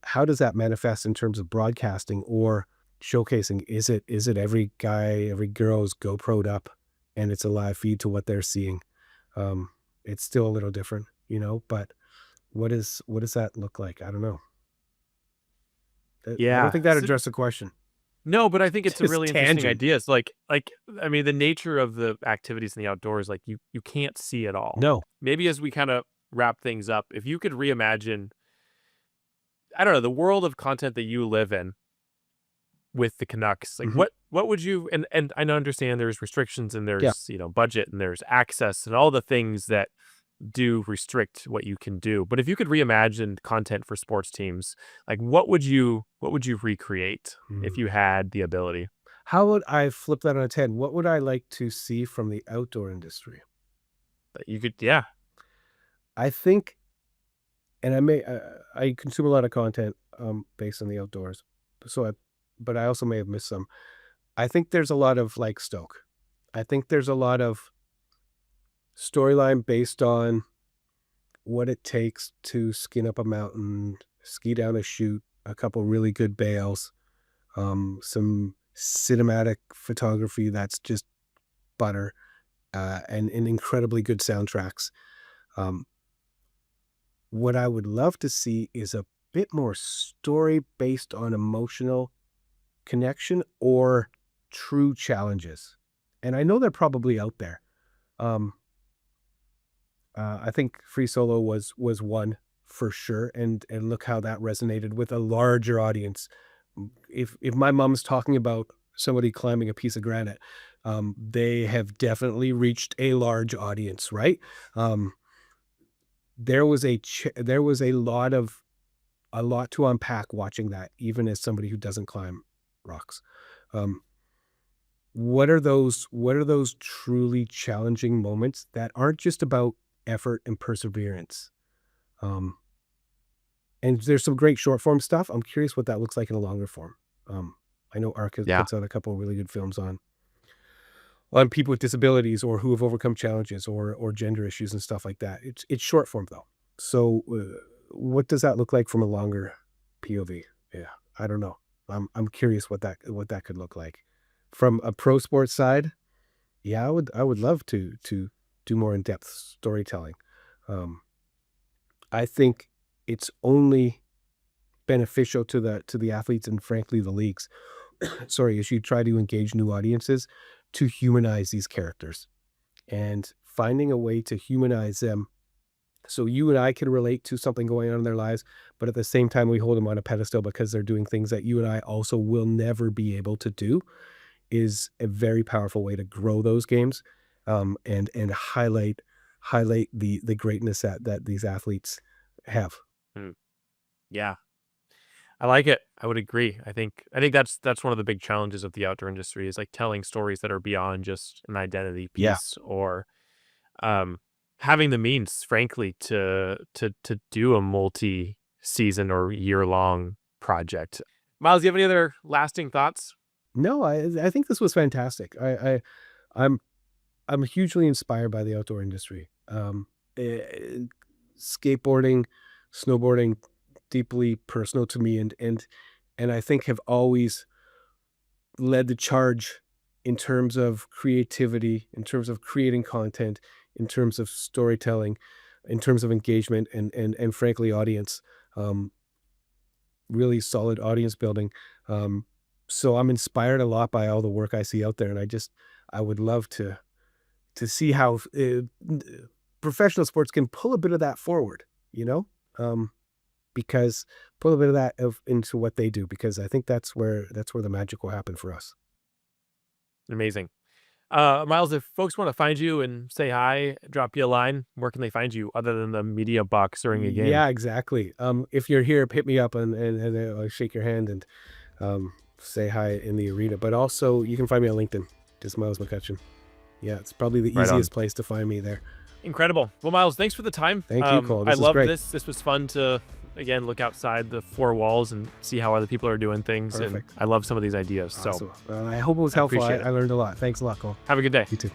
[SPEAKER 1] How does that manifest in terms of broadcasting or showcasing? Is it every guy, every girl's GoPro'd up and it's a live feed to what they're seeing? Um, it's still a little different, but what does that look like? I don't know. I don't
[SPEAKER 2] Yeah.
[SPEAKER 1] think that addressed the question.
[SPEAKER 2] No, but I think it's a
[SPEAKER 1] Just
[SPEAKER 2] really interesting
[SPEAKER 1] tangent.
[SPEAKER 2] idea. It's I mean, the nature of the activities in the outdoors, like you can't see it all.
[SPEAKER 1] No.
[SPEAKER 2] Maybe as we kind of wrap things up, if you could reimagine, I don't know, the world of content that you live in with the Canucks, like
[SPEAKER 1] Mhm.
[SPEAKER 2] what would you, and I know understand there's restrictions and
[SPEAKER 1] Yeah.
[SPEAKER 2] there's, budget and there's access and all the things that do restrict what you can do. But if you could reimagine content for sports teams, like what would you recreate if
[SPEAKER 1] Mm.
[SPEAKER 2] you had the ability?
[SPEAKER 1] How would I flip that on its head? What would I like to see from the outdoor industry?
[SPEAKER 2] That you could, yeah.
[SPEAKER 1] I think, and I consume a lot of content, based on the outdoors, so but I also may have missed some. I think there's a lot of, like, Stoke. I think there's a lot of storyline based on what it takes to skin up a mountain, ski down a chute, a couple really good bales, some cinematic photography that's just butter, and incredibly good soundtracks. Um, what I would love to see is a bit more story based on emotional connection or true challenges. And I know they're probably out there. Um, I think Free Solo was one for sure, and look how that resonated with a larger audience. If my mom's talking about somebody climbing a piece of granite, they have definitely reached a large audience, right? Um, there was a lot to unpack watching that, even as somebody who doesn't climb rocks. Um, what are those truly challenging moments that aren't just about effort and perseverance? Um, and there's some great short form stuff. I'm curious what that looks like in a longer form. I know Arc
[SPEAKER 2] Yeah.
[SPEAKER 1] puts out a couple of really good films on people with disabilities or who have overcome challenges or gender issues and stuff like that. It's short form though. So what does that look like from a longer POV? Yeah, I don't know. I'm curious what that could look like from a pro sports side. Yeah, I would love to do more in depth storytelling. Um, I think it's only beneficial to the athletes and frankly the leagues. Sorry, as you try to engage new audiences to humanize these characters and finding a way to humanize them so you and I can relate to something going on in their lives, but at the same time we hold them on a pedestal because they're doing things that you and I also will never be able to do is a very powerful way to grow those games, and highlight the greatness that these athletes have.
[SPEAKER 2] Mm, yeah. I like it. I would agree. I think that's one of the big challenges of the outdoor industry is like telling stories that are beyond just an identity
[SPEAKER 1] Yeah.
[SPEAKER 2] piece or um having the means, frankly, to do a multi-season or year-long project. Miles, do you have any other lasting thoughts?
[SPEAKER 1] No, I think this was fantastic. I'm I'm hugely inspired by the outdoor industry. skateboarding, snowboarding, deeply personal to me, and I think have always led the charge in terms of creativity, in terms of creating content, in terms of storytelling, in terms of engagement, and frankly, audience. Um, really solid audience building. So I'm inspired a lot by all the work I see out there, and I would love to see how professional sports can pull a bit of that forward, you know, um, because pull a bit of that into what they do, because I think that's where the magic will happen for us.
[SPEAKER 2] Amazing. Miles, if folks want to find you and say hi, drop you a line, where can they find you other than the media box during a game?
[SPEAKER 1] Yeah, exactly. If you're here, hit me up and I'll shake your hand and say hi in the arena. But also, you can find me on LinkedIn, just Myles McCutcheon. Yeah, it's probably the
[SPEAKER 2] Right on.
[SPEAKER 1] easiest place to find me there.
[SPEAKER 2] Incredible. Well, Miles, thanks for the time.
[SPEAKER 1] Thank you, Cole.
[SPEAKER 2] I
[SPEAKER 1] This is
[SPEAKER 2] love
[SPEAKER 1] great.
[SPEAKER 2] this. This was fun to, again, look outside the four walls and see how other people are doing things. And
[SPEAKER 1] Perfect.
[SPEAKER 2] I love some of these ideas. So
[SPEAKER 1] Awesome. I hope it was
[SPEAKER 2] I
[SPEAKER 1] helpful.
[SPEAKER 2] appreciate it.
[SPEAKER 1] I learned a lot. Thanks a lot, Cole.
[SPEAKER 2] Have a good day.
[SPEAKER 1] You too.